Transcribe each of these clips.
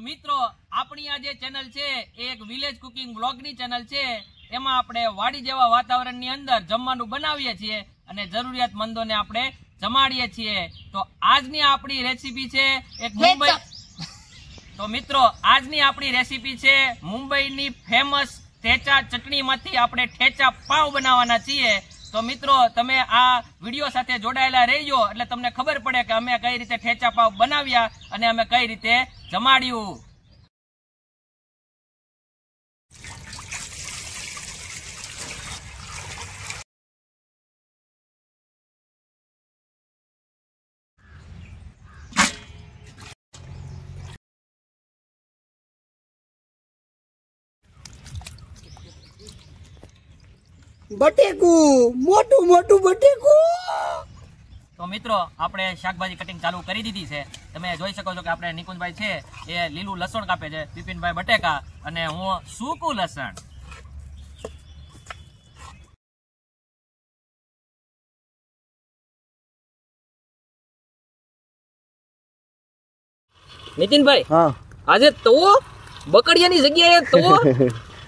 મિત્રો આપણી આ જે ચેનલ છે એ એક વિલેજ કુકિંગ બ્લોગની ચેનલ છે। એમાં આપણે વાડી જેવા વાતાવરણની અંદર જમવાનું બનાવીએ છીએ અને જરૂરિયાતમંદોને આપણે જમાડીએ છીએ। તો આજની આપણી રેસીપી છે એક મુંબઈ તો મિત્રો આજની આપણી રેસીપી છે મુંબઈની ફેમસ ઠેચા ચટણીમાંથી આપણે ઠેચા પાવ બનાવવાના છીએ। તો મિત્રો તમે આ વિડિયો સાથે જોડાયેલા રહેજો એટલે તમને ખબર પડે કે અમે કઈ રીતે ઠેચા પાવ બનાવ્યા અને અમે કઈ રીતે જમાડ્યું। બટેકુ મોટું મોટું બટેકુ। તો મિત્રો આપણે શાકભાજી કટિંગ ચાલુ કરી દીધી છે। તમે જોઈ શકો છો કે આપણે નિકુંજભાઈ છે એ લીલું લસણ કાપે છે, બિપિનભાઈ બટેકા અને હું સૂકું લસણ। નીતિનભાઈ હા આજે તો બકડિયાની જગ્યાએ તો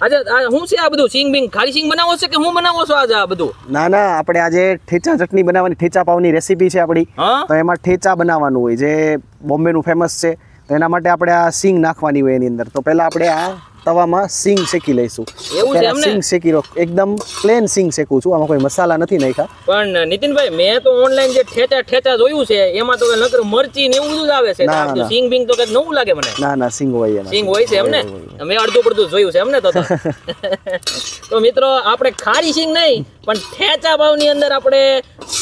આજે હું છે આ બધું સિંગ બિંગ ખાલી સિંગ બનાવો છે કે હું બનાવો છો આજે આ બધું? ના ના, આપણે આજે ઠેચા ચટણી બનાવવાની, ઠેચા પાવની રેસીપી છે આપણી। તો એમાં ઠેચા બનાવવાનું હોય જે બોમ્બેનું ફેમસ છે। તો એના માટે આપણે આ સિંગ નાખવાની હોય એની અંદર। તો પહેલા આપણે આ તવામાં સિંગ શેકી લઈશું। એવું છે એમને? સિંગ શેકી લો, એકદમ પ્લેન સિંગ શેકું છું, આમાં કોઈ મસાલા નથી નાખ્યા। પણ નીતિનભાઈ મેં તો ઓનલાઈન જે ઠેચા જોયું છે એમાં તો નકર મરચી ને એવું બધું જ આવે છે। તો સિંગ બિંગ તો કઈ નવું લાગે મને। ના ના, સિંગ હોય એમાં, સિંગ હોય છે એમને? મેં અડધું પડધું જોયું છે એમને? તો મિત્રો આપણે ખારી સિંગ નહીં પણ ઠેચા ભાવની અંદર આપણે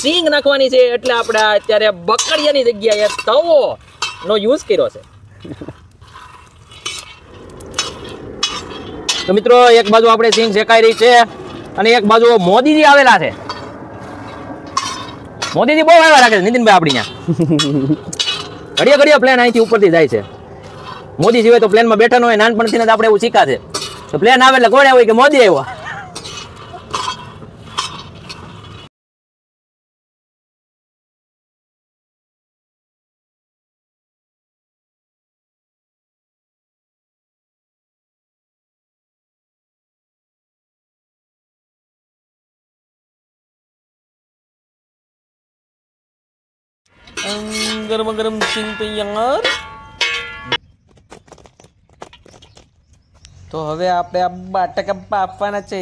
સિંગ નાખવાની છે એટલે આપણે અત્યારે બકડિયાની જગ્યાએ તવો નો યુઝ કર્યો છે। તો મિત્રો એક બાજુ આપણે સિંગ શેકાઈ રહી છે અને એક બાજુ મોદીજી આવેલા છે। મોદીજી બહુ આવ્યા રાખે છે નીતિનભાઈ આપણી ત્યાં ઘડિયા પ્લેન અહીંથી ઉપરથી જાય છે। મોદી સિવાય તો પ્લેનમાં બેઠા ન હોય, નાનપણથી જ આપણે એવું શીખા છે। તો પ્લેન આવે એટલે કોણ હોય કે મોદી આવ્યો। ગરમ ગરમ સિંગ તૈયાર। તો હવે આપણે આ બટાકા બાફવાના છે।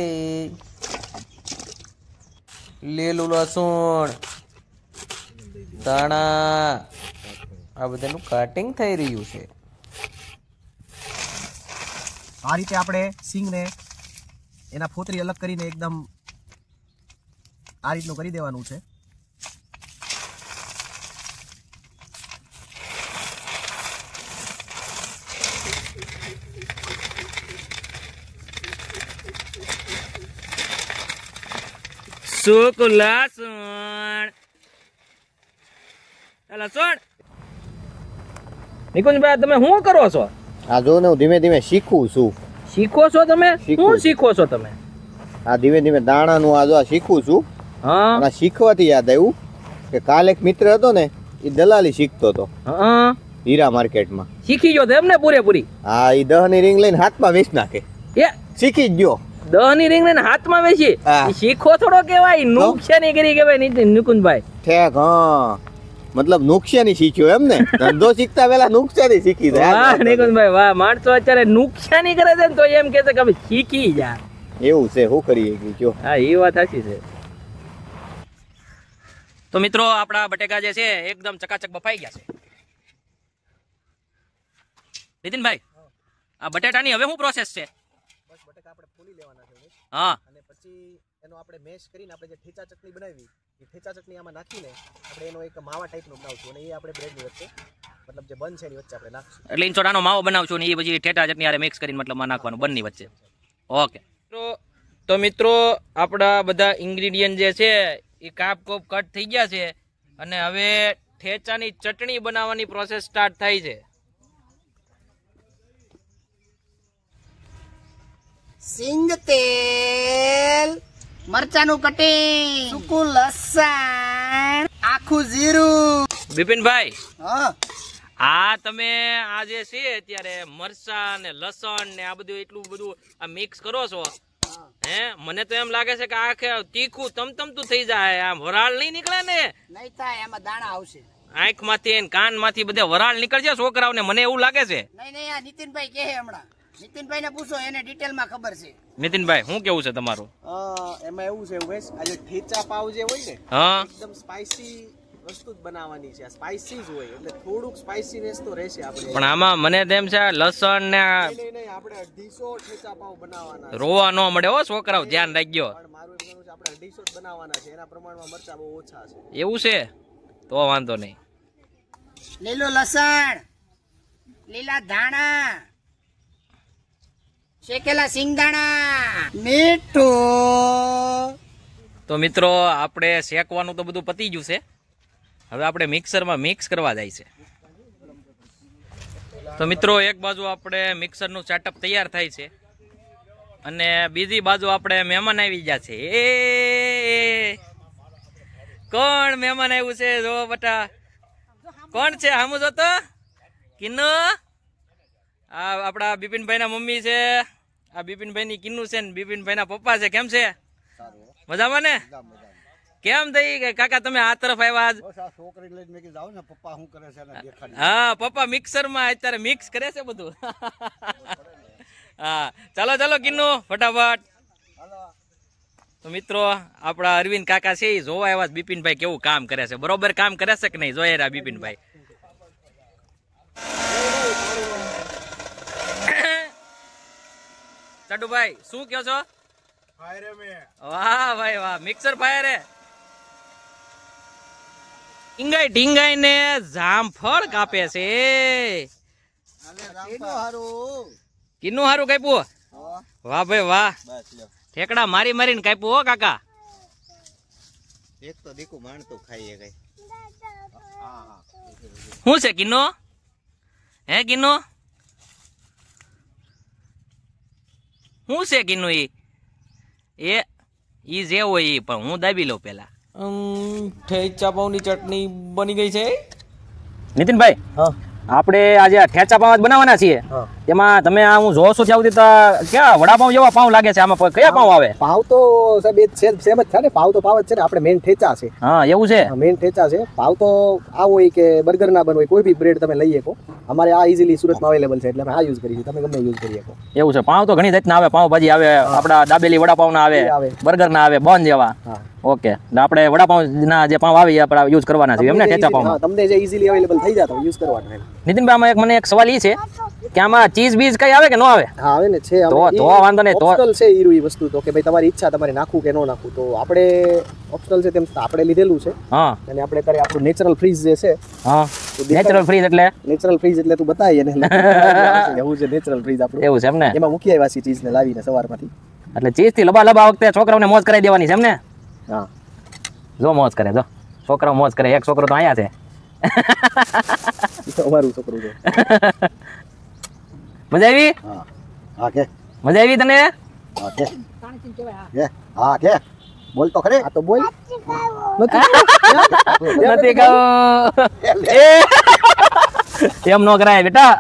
લીલું લસણ, ધાણા, આ બધાનું કટિંગ થઈ રહ્યું છે। આ રીતે આપણે સિંગને એના ફોતરી અલગ કરીને એકદમ આ રીતનું કરી દેવાનું છે। સૂકું લસણ નિકુંજભાઈ તમે શું કરો છો? આ જો ને હું ધીમે ધીમે શીખું છું। શીખો છો તમે? શું શીખો છો તમે? આ ધીમે ધીમે દાણાનું આ જો આ શીખું છું। હા, અને શીખવાથી યાદ આવ્યું કે કાલે એક મિત્ર હતો ને એ દલાલી શીખતો હતો હીરા માર્કેટમાં। શીખી ગયો એમને પૂરેપૂરી? હા, એ 10 ની રિંગ લઈને હાથમાં વેચ નાખે, એ શીખી જ ગયો। 10 ની રિંગ લઈને હાથમાં વેચી? શીખો થોડો કેવાય, નુકસાની કરી કેવાય નિકુંજભાઈ। ઠેક, હા, મતલબ નુકસાની શીખ્યો એમ ને? ધંધો શીખતા પેલા નુકસાની શીખી જાય। વાહ નિકુંજભાઈ વાહ, માણસો અત્યારે નુકસાની કરે છે ને તો એમ કે છે કે શીખી જા। એવું છે, શું કરીએ કયો? હા, એ વાત સાચી છે। તો મિત્રો આપણા બટેકા જે છે એકદમ ચકાચક બફાઈ ગયા છે। નીતિનભાઈ આ બટેટાની હવે શું પ્રોસેસ છે? બસ બટેકા આપણે ફોલી લેવાના છે હા, અને પછી એનો આપણે મેશ કરીને આપણે જે ઠેચા ચટણી બનાવી એ ઠેચા ચટણી આમાં નાખીને આપણે એનો એક માવા ટાઈપનો બનાવશું અને એ આપણે બ્રેડની વચ્ચે મતલબ જે બન છે એની વચ્ચે આપણે નાખશું। એટલે ઇંચોડાનો માવો બનાવશું ને એ પછી ઠેટા ચટણી આરે મિક્સ કરીને મતલબ નાખવાનું બંની વચ્ચે। ઓકે તો મિત્રો આપણા બધા ઇન્ગ્રેડિયન્ટ જે છે એ કાપ કટ થઈ ગયા છે અને હવે ઠેચાની ચટણી બનાવવાની પ્રોસેસ સ્ટાર્ટ થાય છે। સિંગ તેલ, મરચાનું કટિંગ, સૂકું લસણ, આખું જીરું। બિપિનભાઈ હા, આ તમે આ જે છે અત્યારે મરચા ને લસણ ને આ બધું એટલું બધું આ મિક્સ કરો છો, હે મને તો એમ લાગે છે કે આખે તીખું તમતમતું થઈ જાય, આમ વરાળ નહીં નીકળે ને? નહીં થાય, એમાં દાણા આવશે. આંખ માંથી કાન માંથી બધે વરાળ નીકળશે છોકરાઓને, મને એવું લાગે છે. નહીં આ નીતિનભાઈ કહે હમણાં. નીતિનભાઈ ને પૂછો, એને ડિટેલ માં ખબર છે. નીતિનભાઈ શું કેવું છે તમારું? એમાં એવું છે ઉમેશ, આ જે ઠેચા પાવ જે હોય ને, હા એકદમ સ્પાઇસી વસ્તુ જ બનાવવાની છે. સ્પાઇસી જ હોય એટલે થોડુંક સ્પાઇસીનેસ તો રહેશે આપણે. પણ આમાં મને તેમ છે લસણ ને નહીં આપણે 250 ઠેચા પાવ બનાવવાના. રોવા ન મળે હો છોકરાઓ, ધ્યાન રાખજો. પણ મારું એવું કહેવું છે આપણે 250 જ બનાવવાના છે, એના પ્રમાણમાં મરચા બહુ ઓછા છે. એવું છે તો વાંધો નહીં. લીલું લસણ, લીલા ધાણા, શેકેલા સિંગદાણા, મીઠું. તો મિત્રો આપણે શેકવાનું તો બધું પતી ગયું છે, હવે આપણે મિક્સરમાં મિક્સ કરવા જાય છે. તો મિત્રો એક બાજુ આપણે મિક્સરનું સેટઅપ તૈયાર થાય છે અને બીજી બાજુ આપણે મહેમાન આવી ગયા છે. એ કોણ મહેમાન આવ્યું છે? જો બટા કોણ છે? હામું જો તો કિન્નુ, આ આપણા બિપિનભાઈ ના મમ્મી છે, આ બિપિનભાઈ ની કિન્નુ છે ને બિપિનભાઈ ના પપ્પા છે. કેમ છે? મજામાં ને? કેમ થઈ કે કાકા તમે આ તરફ આવ્યા? હા પપ્પા મિક્સર માં અત્યારે મિક્સ કરે છે બધું. હા ચાલો ચાલો કિન્નુ ફટાફટ. તો મિત્રો આપડા અરવિંદ કાકા છે એ જોવા આવ્યા બિપિનભાઈ કેવું કામ કરે છે. બરોબર કામ કરે છે કે નહીં? જોઈએ રહ્યા બિપિનભાઈ. ચડુભાઈ શું કહો છો? વાહ ભાઈ વાહ, મિક્સર ફાયર હે. ટીંગાઈ ટીંગાઈ ને જામફળ કાપે છે. કિન્નું હારું કાપ્યું? વાહ ભાઈ વાહ, ઠેકડા મારી મારીને કાપ્યું હો કાકા. એક તો દીકુ માણતો ખાઈએ કઈ. શું છે કિન્નો? હે કિન્નો શું છે કિન્નુ? એ જે હોય એ પણ હું દાબી લઉં પેલા. ઠેચા પાઉની ચટણી બની ગઈ છે. નીતિનભાઈ આપણે આજે ઠેચા પાવ બનાવવાના છીએ, એમાં તમે આ હું જોઉં છું ત્યાં સુધી ક્યાં વડાપાવ જેવા પાવ લાગે છે, આમાં કયા પાવ આવે? પાવ તો સાહેબ એ સેમ જ છે ને, પાવ તો પાવ જ છે ને. આપણે મેન ઠેચા છે. હા એવું છે, મેન ઠેચા છે. પાવ તો આ હોય કે બર્ગર ના બનવાય, કોઈ બી બ્રેડ તમે લઈ શકો. અમારે આ ઇઝીલી સુરતમાં અવેલેબલ છે એટલે અમે આ યુઝ કરીએ છીએ, તમે ગમે યુઝ કરી શકો. એવું છે. પાવ તો ઘણી જાતના આવે, પાવ ભાજી આવે, આપડા દાબેલી વડાપાવ ના આવે, બર્ગર ના આવે, બન જેવા. ઓકે, આપણે વડાપાવ ના જે પાવ આવે એ આપણે યુઝ કરવાના છે એમને? ઠેચા પાવ તમને જે ઇઝીલી અવેલેબલ થઈ જાય તો યુઝ કરવાનો. નીતિનભાઈ આમાં મને એક સવાલ એ છે કે આમાં ચીઝ બીજ કઈ આવે કે ન આવે? હા આવે ને, છે. તો વાંધો નહીં, તો ઓપ્શનલ છે ઈ વસ્તુ. તો કે ભાઈ તમારી ઈચ્છા, તમારે નાખવું કે ન નાખવું, તો આપણે ઓપ્શનલ છે તેમ આપણે લીધેલું છે. હા, અને આપણે અત્યારે આપણું નેચરલ ફ્રીઝ જે છે. હા નેચરલ ફ્રીઝ એટલે? નેચરલ ફ્રીઝ એટલે તું બતાવી એને એવું છે નેચરલ ફ્રીઝ આપણું. એવું છે એમને? એમાં મૂકી આવ્યા છે ચીઝ ને લાવીને સવારમાંથી. એટલે ચીઝ થી લબા લબા વખતે છોકરાઓને મોજ કરાવી દેવાની છે એમને? હા જો મોજ કરે, જો છોકરાઓ મોજ કરે. એક છોકરો તો અહીંયા છે. અમારું છોકરું છે. મજા આવી? હા કે મજા આવી તને? હા કે હા કે બોલ તો ખરે. આ તો બોલ. નથી કહું એમ નો કરાય બેટા.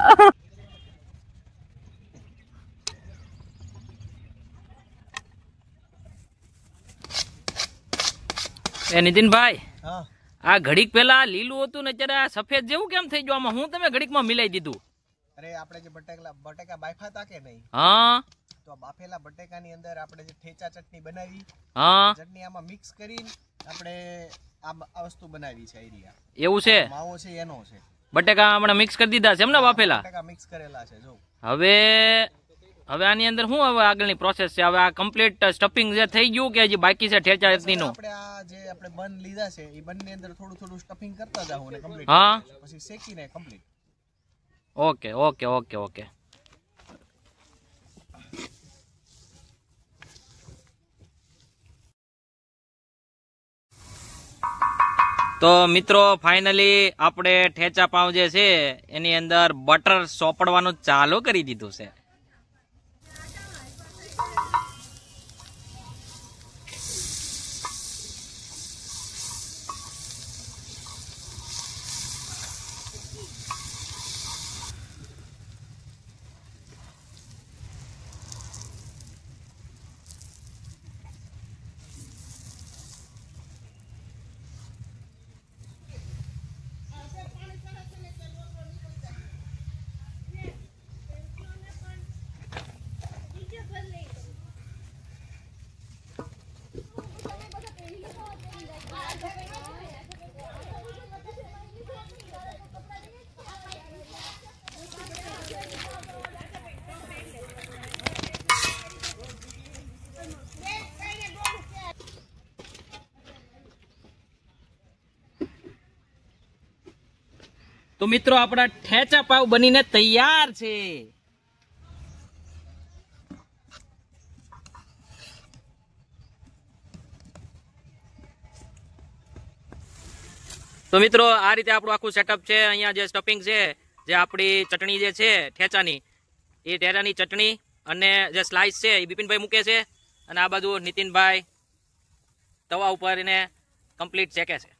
એ નીતિનભાઈ, આ ઘડીક પેલા લીલું હતું ને અત્યારે સફેદ જેવું કેમ થઈ ગયું? આમાં હું તમે ઘડીકમાં મિલાઈ દીધું? અરે આપણે જે બટેકા બાફા હતા કે નહીં, હા, તો બાફેલા બટેકાની અંદર આપણે જે ઠેચા ચટણી બનાવી, હા ચટણી આમાં મિક્સ કરીને આપણે આ વસ્તુ બનાવી છે. આઈડિયા એવું છે? માવો છે એનો છે. બટેકા આપણે મિક્સ કરી દીધા છે એમને બાફેલા? બટેકા મિક્સ કરેલા છે. જો હવે આની અંદર શું હવે આગળની પ્રોસેસ છે? હવે આ કમ્પ્લીટ સ્ટફિંગ જે થઈ ગયું કે હજી બાકી છે ઠેચા ચટણીનું? આપણે આ જે આપણે બન લીધા છે એ બનની અંદર થોડું થોડું સ્ટફિંગ કરતા જાવ અને કમ્પ્લીટ. હા, પછી શેકીને complete. Okay okay okay okay. તો મિત્રો ફાઇનલી આપણે ઠેચા પાવ જે છે એની અંદર બટર સોપડવાનું ચાલુ કરી દીધું છે. તો મિત્રો આપણા ઠેચા પાવ બનીને તૈયાર છે. તો મિત્રો આ રીતે આપણું આખું સેટઅપ છે. અહીંયા જે સ્ટફિંગ છે, જે આપણી ચટણી જે છે ઠેચાની, એ ઠેચાની ચટણી અને જે સ્લાઇસ છે એ બિપિનભાઈ મૂકે છે, અને આ બાજુ નીતિનભાઈ તવા ઉપર એને કમ્પ્લીટ શેકે છે.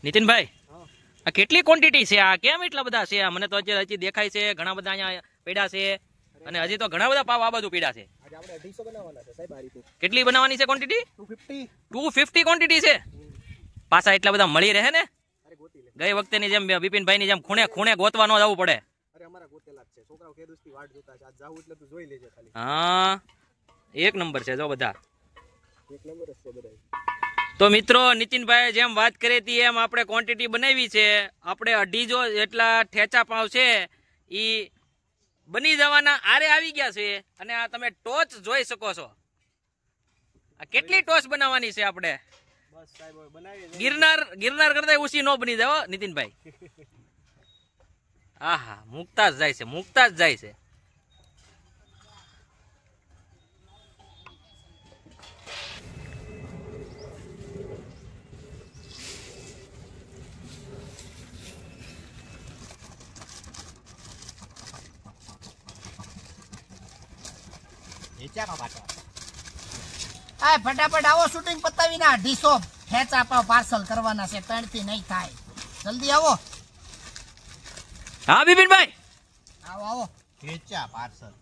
નીતિનભાઈ, આ કેટલી ક્વોન્ટિટી છે? આ કેમ એટલા બધા છે? મને તો હજી દેખાય છે ઘણા બધા અહીંયા પીડા છે, અને હજી તો ઘણા બધા પાવ આ બાજુ પીડા છે. કેટલી બનાવવાની છે ક્વોન્ટિટી? 250 ક્વોન્ટિટી છે. પાછા એટલા બધા મળી રહે ને? ગઈ વખતેની જેમ બિપિનભાઈ ની જેમ ખૂણે ખૂણે ગોતવા ન જવું પડે. હા, એક નંબર છે જો બધા. તો મિત્રો નીતિનભાઈ જેમ વાત કરી હતી એમ આપણે ક્વોન્ટિટી બનાવી છે. આપણે 250 જેટલા ઠેચા પાવ છે એ બની જવાના આરે આવી ગયા છે. અને આ તમે ટોચ જોઈ શકો છો. આ કેટલી ટોચ બનાવવાની છે આપણે? ગિરનાર કરતા ઓછી નો બની જાવ નીતિનભાઈ. આહા, મુકતા જ જાય છે, મુકતા જ જાય છે. ફટાફટ આવો, શૂટિંગ પતાવીને 250 ઠેચા પાવ પાર્સલ કરવાના છે. 3 થી નહીં થાય, જલ્દી આવો. હા બિપિનભાઈ, આવો આવો. ઠેચા પાર્સલ.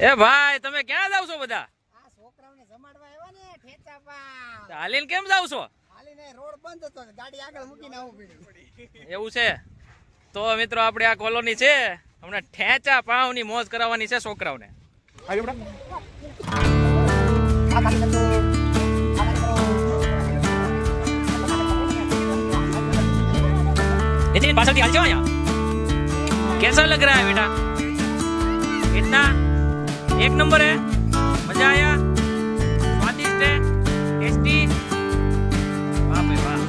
એ ભાઈ તમે ક્યાં જાવ છો બધા? આ છોકરાઓને જમાડવા આવ્યા ને ઠેચા પાવ. હાલીને કેમ જાવ છો? હાલીને રોડ બંધ હતો, ગાડી આગળ મૂકીને આવવું પડ્યું. એવું છે? તો મિત્રો આપણે આ કોલોની છે, હમણાં ઠેચા પાવની મોજ કરાવવાની છે છોકરાઓને. नितिन पास हाल जाओ यहाँ. कैसा लग रहा है बेटा? इतना एक नंबर है, मजा आया, स्वादिष्ट है, टेस्टी. वाह भाई वाह.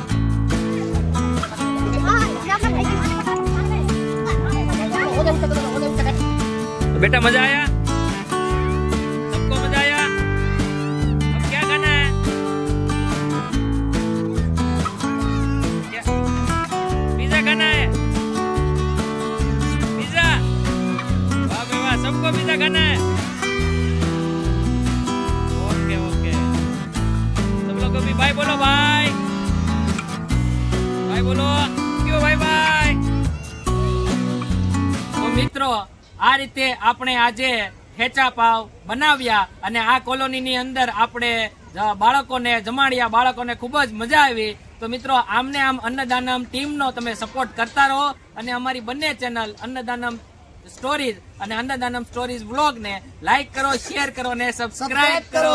तो बेटा मजा आया? सबको मजा आया? अब क्या खाना है? पिज्जा खाना है? पिज्जा? वाह भाई वाह, सबको पिज्जा खाना है? ओके ओके, सब लोग भी बाय बोलो. बाय बाय बोलो. क्यों बाय बाय. तो मित्रों આ રીતે આપણે આજે ઠેચા પાવ બનાવ્યા અને આ કોલોનીની અંદર આપણે બાળકોને જમાડ્યા. બાળકોને ખૂબ જ મજા આવી. તો મિત્રો આમને આમ અન્નદાનમ ટીમનો તમે સપોર્ટ કરતા રહો અને અમારી બંને ચેનલ અન્નદાનમ સ્ટોરીઝ અને અન્નદાનમ સ્ટોરીઝ વ્લોગને લાઈક કરો, શેર કરો અને સબસ્ક્રાઇબ કરો.